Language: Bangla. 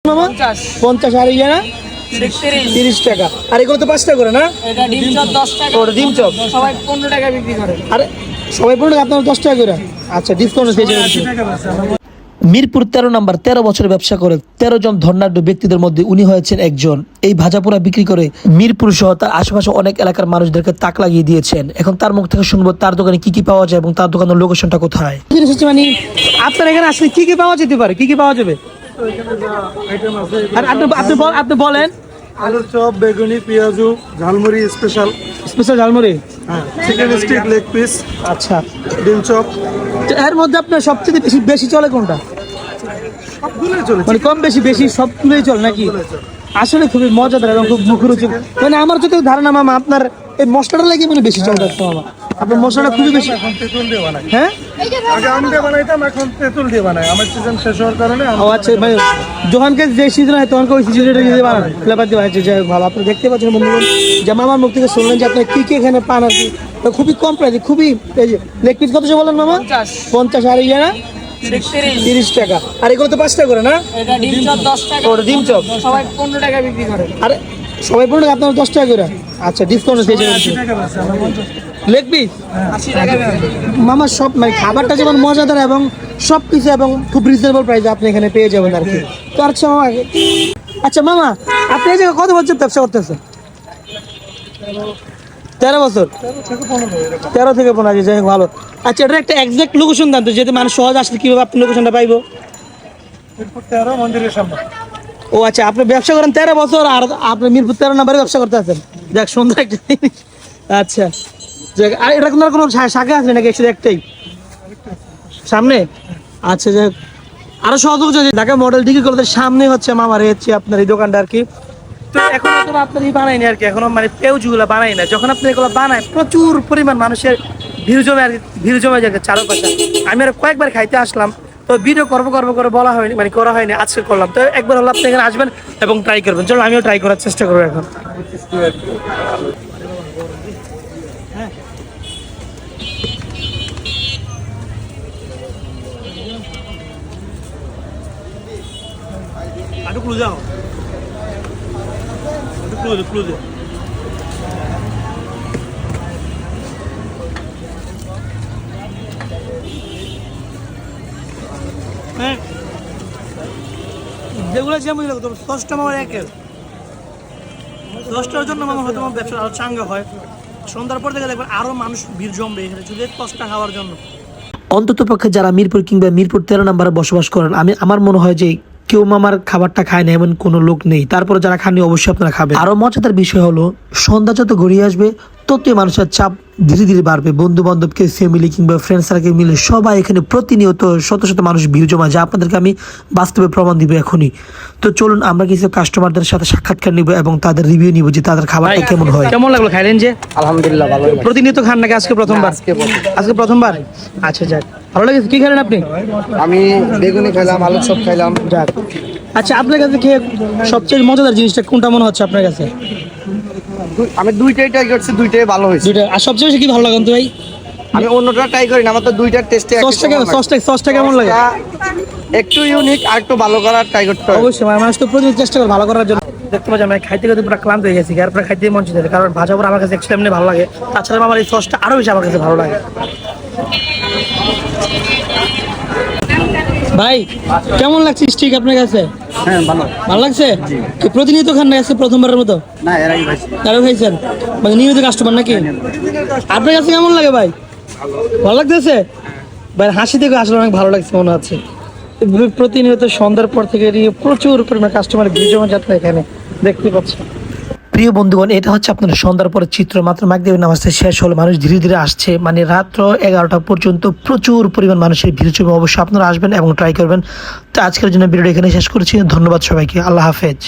মামা 50 আর ইয়া না 30 টাকা। আর এগুলো তো 5 টাকা করে না? এটা ডিম চপ 10 টাকা। ওটা ডিম চপ সবাই 15 টাকা বিক্রি করে। আরে সবাই 15 টাকা, আপনারা 10 টাকা করে। আচ্ছা ডিসকাউন্ট দিয়ে যাবেন। মিরপুর 13 নম্বর 13 বছরের ব্যবসা করে 13 জন ধনাঢ্য ব্যক্তিদের মধ্যে উনি হয়েছেন একজন। এই ভাজাপোড়া বিক্রি করে মিরপুর সহ তার আশেপাশে অনেক এলাকার মানুষদেরকে তাক লাগিয়ে দিয়েছেন। এখন তার মুখ থেকে শুনবো তার দোকানে কি কি পাওয়া যায় এবং তার দোকানের লোকেশনটা কোথায়। মানে আপনার এখানে আসলে কি কি পাওয়া যেতে পারে, কি কি পাওয়া যাবে? আর আপনি বলেন। আলুর চপ, বেগুনি, পেঁয়াজু, jhalmuri special jhalmuri, chicken stick, leg piece, আচ্ছা ডিম চপ। তো এর মধ্যে আপনার সবচেয়ে বেশি বেশি চলে কোনটা? সবগুলোই চলে। মানে কম বেশি বেশি সবগুলোই চলে নাকি? আসলে খুবই মজাদার এবং খুব মুখরোচক। মানে আমার যত ধারণা মামা আপনার এই মশলাটা লাগে মানে বেশি চলে যাচ্ছে মামা। আপনার মশলাটা খুবই বেশি। এখন তেঁতুল দিয়ে বানাই। হ্যাঁ আগে আম দিয়ে বানাইতাম, এখন তেঁতুল দিয়ে বানাই। আমার সিজন শেষ হওয়ার কারণে ও আচ্ছা ভাই, যখনকে যে সিজন হয় তখন ওই সিজনটা দিয়ে বানান ফ্লেভার দিয়ে বানাচ্ছে। যাই হোক ভালো। আপনি দেখতে পাচ্ছেন বন্ধুগণ যে মামার মুখ থেকে শুনলেন যে আপনি কি কি এখানে পান আর কি। তো খুবই কম প্রাইসে, খুবই এই যে লেগ পিস কত বলেন মামা? 50 আর ইয়া না 30 টাকা। আর এগুলো তো 5 টাকা করে না? এটা ডিম চপ 10 টাকা। ওটা ডিম চপ সবাই 15 টাকা বিক্রি করে। আরে সবাই 15 টাকা, আপনারা 10 টাকা করে। আচ্ছা ডিসকাউন্ট দিয়ে যাবেন। লেগ পিস 80 টাকা বিক্রি করে। মামা সব মানে খাবারটা যেমন মজাদার এবং সব কিছু এবং খুব রিজনেবল প্রাইসে আপনি এখানে পেয়ে যাবেন আর কি। তো আচ্ছা মামা, আচ্ছা মামা আপনি এই জায়গায় কত বছর ব্যবসা করতেছেন? 13 বছর, 13 থেকে 15। যাই হোক ভালো। আচ্ছা এটা একটা এক্সাক্ট লোকেশন দেন তো, যেহেতু মানুষ সহজ আসলে কিভাবে আপনি লোকেশনটা পাইবো? মিরপুর 13 মন্দিরের সামনে। ও আচ্ছা, আপনি ব্যবসা করেন 13 বছর আর আপনি মিরপুর 13 নম্বরে ব্যবসা করতে আছেন। যাক সুন্দর একটা জিনিস। আচ্ছা যাক, আর এটা কোনো শাখা আছে নাকি শুধু একটাই সামনে? আচ্ছা যাক, আরো সহযোগ আছে ঢাকা মডেল ডিগ্রি কলেজের সামনে হচ্ছে মামার হচ্ছে আপনার এই দোকানটা আর কি। তো এখন তো আপনার এই বানাইনি আর কি, এখনো মানে পেঁয়াজগুলো বানাই না। যখন আপনি এগুলো বানায় প্রচুর পরিমাণ মানুষের ভিড় জমে আর কি, ভিড় জমে যায় চারপাশে। আমি আর কয়েকবার খাইতে আসলাম, তো ভিডিও করবো করে বলা হয়নি, মানে করা হয়নি, আজকে করলাম। তো একবার হলো আপনি এখানে আসবেন এবং ট্রাই করবেন। চলো আমিও ট্রাই করার চেষ্টা করবো এখন। আটু ক্লুজ যাও, ক্লুজ হ্যাঁ, যেগুলো যেমন লাগতো 10টা মামার একের 10টার জন্য মামা হয়তো আমার ব্যবসা আরো চাঙ্গা হয়। সন্ধ্যার পর থেকে দেখবেন আরো মানুষ ভিড় জমবে এখানে শুধু 10টা খাওয়ার জন্য। অন্তত পক্ষে যারা মিরপুর কিংবা মিরপুর 13 নম্বরে বসবাস করেন, আমার মনে হয় যে কেউ মামার খাবারটা খায় না এমন কোনো লোক নেই। তারপরে যারা খাননি অবশ্যই আপনারা খাবেন। আরো মজাদার বিষয় হলো সন্ধ্যা যত গড়িয়ে আসবে ততই মানুষের চাপ ধীরে ধীরে বাড়বে। বন্ধু বান্ধবকে, ফ্যামিলি কিংবা ফ্রেন্ড সার্কেল মিলে সবাই এখানে প্রতিনিয়ত শত শত মানুষ ভিড় জমা, যা আপনাদেরকে আমি বাস্তবে প্রমাণ দিব এখনই। তো চলুন আমরা কিছু কাস্টমারদের সাথে সাক্ষাৎকার নিব এবং তাদের রিভিউ নিব যে তাদের খাবারটা কেমন হয়। কেমন লাগলো খাইলেন যে? আলহামদুলিল্লাহ ভালো। প্রতিনিয়ত খান নাকি আজকে প্রথমবার? আজকে প্রথমবার। আচ্ছা যাক, ভালো লেগেছে। কি খেলেন আপনি? আমি বেগুনি খাইলাম, আলুর চপ খাইলাম। যাক, আচ্ছা আপনার কাছে খেয়ে সবচেয়ে মজাদার জিনিসটা কোনটা মনে হচ্ছে আপনার কাছে? আমি দুইটাই ট্রাই করছি, দুইটাই ভালো হয়েছে। দুইটা। আর সবচেয়ে বেশি কি ভালো লাগান তো ভাই? আমি অন্যটা ট্রাই করি না, আমার তো দুইটার টেস্টে সসটা কেমন লাগে? একটু ইউনিক আর একটু ভালো করার ট্রাই করতে হবে। অবশ্যই মানুষ তো প্রতিদিন চেষ্টা করে ভালো করার জন্য। দেখতে পাচ্ছি আমি খাইতে খাইতে পুরো ক্লান্ত হয়ে গেছি, এরপরে খাইতে মন চাইছে, কারণ ভাজা পড়া আমার কাছে এক্সট্রিমলি ভালো লাগে। তাছাড়া আমার এই সসটা আরো বেশি আমার কাছে ভালো লাগে। ভাই কেমন লাগছে স্টিক আপনার কাছে? হ্যাঁ ভালো। ভালো লাগছে? প্রতিনিয়ত খান না আজকে প্রথমবারের মতো? না এর আগে খাইছি। আরো খাইছেন মানে নিয়মিত কাস্টমার নাকি? আপনার কাছে কেমন লাগে ভাই? ভালো লাগতেছে ভাই? হাসি থেকে আসলে অনেক ভালো লাগছে মনে হচ্ছে। প্রতিনিয়ত সন্ধ্যার পর থেকে প্রচুর পরিমাণ কাস্টমার ভিড় জমা যাচ্ছে এখানে, দেখতে পাচ্ছেন। প্রিয় বন্ধুগণ, এটা হচ্ছে আপনার সন্ধ্যার পরে চিত্র। মাত্র মাগরিবের নামাজটা শেষ হলো, মানুষ ধীরে ধীরে আসছে, মানে রাত্র 11টা পর্যন্ত প্রচুর পরিমাণ মানুষের ভিড় জমে। অবশ্যই আপনারা আসবেন এবং ট্রাই করবেন। তো আজকের জন্য ভিডিওটা এখানে শেষ করছি। ধন্যবাদ সবাইকে, আল্লাহ হাফেজ।